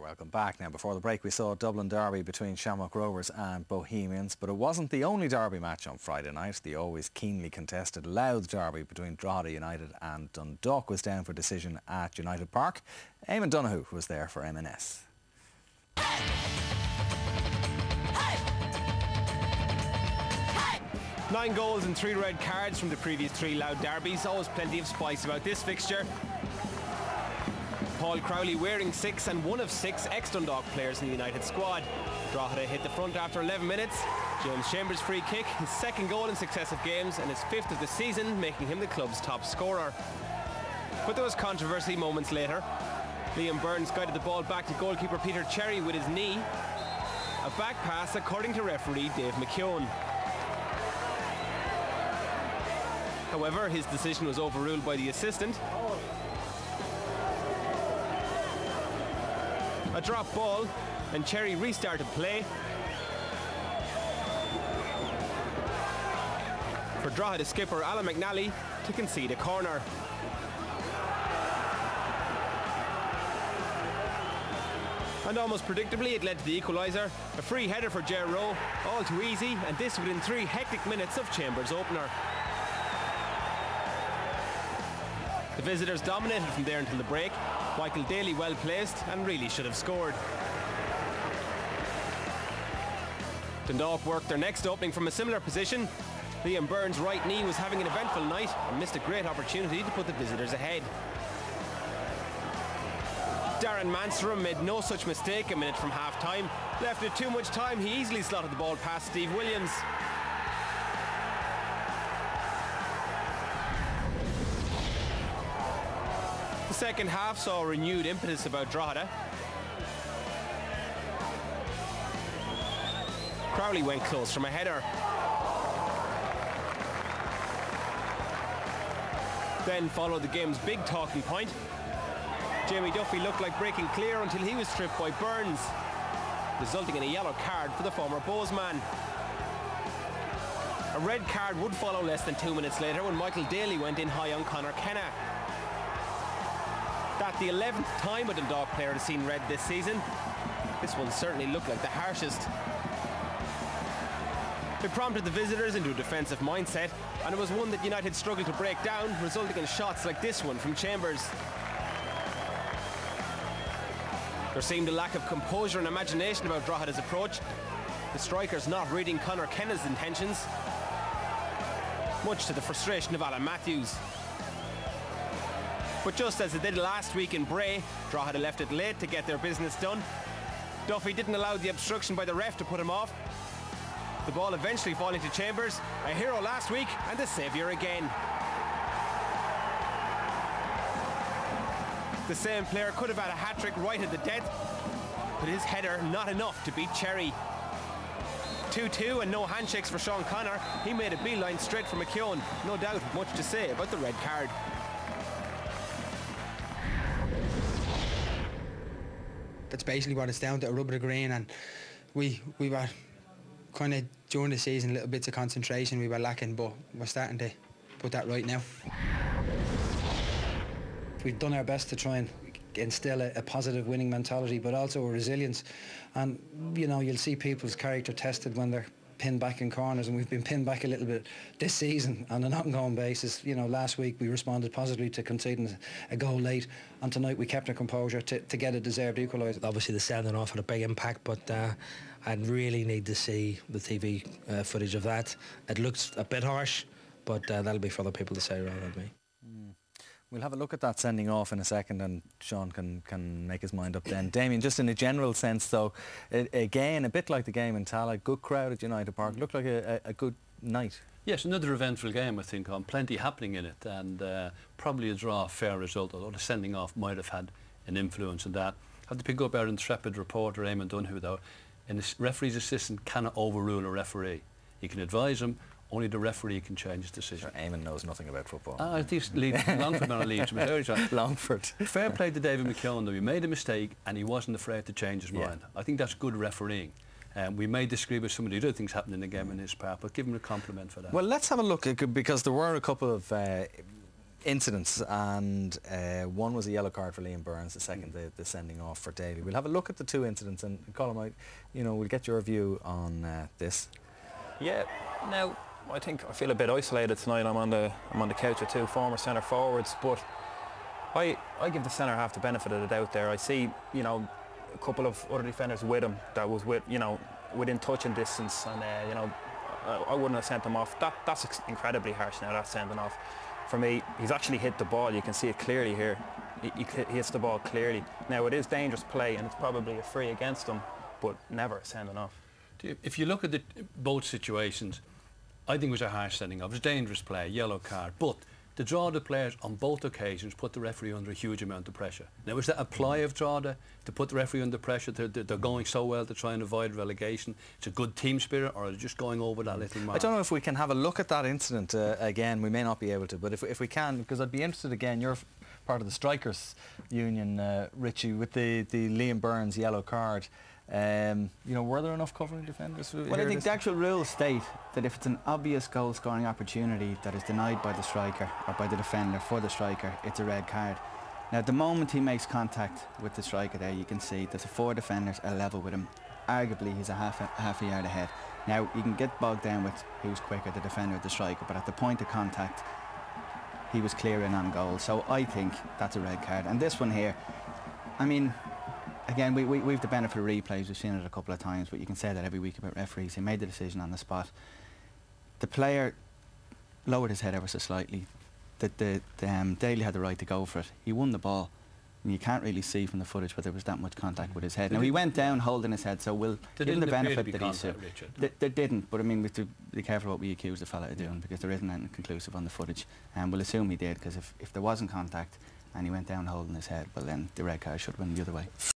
Welcome back. Now, before the break, we saw a Dublin derby between Shamrock Rovers and Bohemians, but it wasn't the only derby match on Friday night. The always keenly contested Louth derby between Drogheda United and Dundalk was down for decision at United Park. Eamon Donoghue was there for M&S. 9 goals and 3 red cards from the previous 3 Louth derbies. Always plenty of spice about this fixture. Paul Crowley wearing 6 and one of 6 ex-Dundalk players in the United squad. Drogheda hit the front after 11 minutes. James Chambers' free kick, his 2nd goal in successive games and his 5th of the season, making him the club's top scorer. But there was controversy moments later. Liam Burns guided the ball back to goalkeeper Peter Cherry with his knee. A back pass according to referee Dave McKeown. However, his decision was overruled by the assistant. A drop ball, and Cherry restarted play. For Drogheda skipper Alan McNally to concede a corner. And almost predictably, it led to the equaliser. A free header for Ger Rowe, all too easy, and this within 3 hectic minutes of Chambers' opener. The visitors dominated from there until the break. Michael Daly well placed and really should have scored. Dundalk worked their next opening from a similar position. Liam Burns' right knee was having an eventful night and missed a great opportunity to put the visitors ahead. Darren Manstrom made no such mistake a minute from half-time. Left with too much time, he easily slotted the ball past Steve Williams. The second half saw a renewed impetus about Drogheda. Crowley went close from a header. Then followed the game's big talking point. Jamie Duffy looked like breaking clear until he was stripped by Burns, resulting in a yellow card for the former Bowesman. A red card would follow less than 2 minutes later when Michael Daly went in high on Connor Kenna. That the 11th time a Dundalk player has seen red this season. This one certainly looked like the harshest. It prompted the visitors into a defensive mindset, and it was one that United struggled to break down, resulting in shots like this one from Chambers. There seemed a lack of composure and imagination about Drogheda's approach. The strikers not reading Connor Kenna's intentions, much to the frustration of Alan Matthews. But just as it did last week in Bray, Drogheda left it late to get their business done. Duffy didn't allow the obstruction by the ref to put him off. The ball eventually falling to Chambers, a hero last week and a saviour again. The same player could have had a hat-trick right at the death, but his header not enough to beat Cherry. 2-2 and no handshakes for Sean Connor. He made a beeline straight for McKeown. No doubt much to say about the red card. That's basically what it's down to, a rub of the green, and we were kind of during the season little bits of concentration we were lacking, but we're starting to put that right now. We've done our best to try and instill a positive winning mentality, but also a resilience, and you know, you'll see people's character tested when they're pinned back in corners, and we've been pinned back a little bit this season on an ongoing basis. You know, last week we responded positively to conceding a goal late, and tonight we kept our composure to get a deserved equaliser. Obviously the sending off had a big impact, but I'd really need to see the TV footage of that. It looks a bit harsh, but that'll be for other people to say rather than me. We'll have a look at that sending off in a second, and Sean can make his mind up then. Damien, just in a general sense though, again, a bit like the game in Tallaght, good crowd at United Park, looked like a good night. Yes, another eventful game, I think, on plenty happening in it, and probably a draw, fair result, although the sending off might have had an influence in that. I have to pick up our intrepid reporter, Eamon Donoghue, though, and the referee's assistant cannot overrule a referee. He can advise him, only the referee can change his decision. Sure, Eamon knows nothing about football. I think Longford man Leeds. Longford. Fair play to David McKeown, though. He made a mistake and he wasn't afraid to change his mind. I think that's good refereeing. We may disagree with some of the other things happening in the game in his part, but give him a compliment for that. Well, let's have a look, because there were a couple of incidents, and one was a yellow card for Liam Burns, the second the sending off for Daly. We'll have a look at the two incidents, and Colin, we'll get your view on this. Yeah, now I feel a bit isolated tonight. I'm on the couch with two former centre forwards, but I give the centre half the benefit of the doubt there. I see, a couple of other defenders with him that was within touching distance, and I wouldn't have sent him off. That's incredibly harsh now, that sending off. For me, he's actually hit the ball. You can see it clearly here. He hits the ball clearly. Now, it is dangerous play, and it's probably a free against him, but never a sending off. If you look at both situations, I think it was a harsh sending off. It was dangerous play, yellow card. But the Drogheda players on both occasions put the referee under a huge amount of pressure. Now, is that a ply of Drogheda to put the referee under pressure? They're going so well to try and avoid relegation. It's a good team spirit, or are they just going over that little mark? I don't know if we can have a look at that incident again. We may not be able to, but if we can, because I'd be interested again. You're part of the Strikers Union, Richie, with the Liam Burns yellow card. Were there enough covering defenders? Well, I think the actual rules state that if it's an obvious goal-scoring opportunity that is denied by the striker or by the defender for the striker, it's a red card. Now, the moment he makes contact with the striker there, you can see that the four defenders are level with him. Arguably, he's a half a yard ahead. Now, you can get bogged down with who's quicker, the defender or the striker, but at the point of contact, he was clear in on goal. So I think that's a red card. And this one here, I mean, again, we've the benefit of replays. We've seen it a couple of times, but you can say that every week about referees. He made the decision on the spot. The player lowered his head ever so slightly. Daly had the right to go for it. He won the ball. And you can't really see from the footage whether there was that much contact with his head. Now, he went down holding his head, so we'll give him the benefit that he's... They didn't, but I mean, we have to be careful what we accuse the fella of doing, because there isn't anything conclusive on the footage. And we'll assume he did, because if there wasn't contact and he went down holding his head, well then the red card should have went the other way.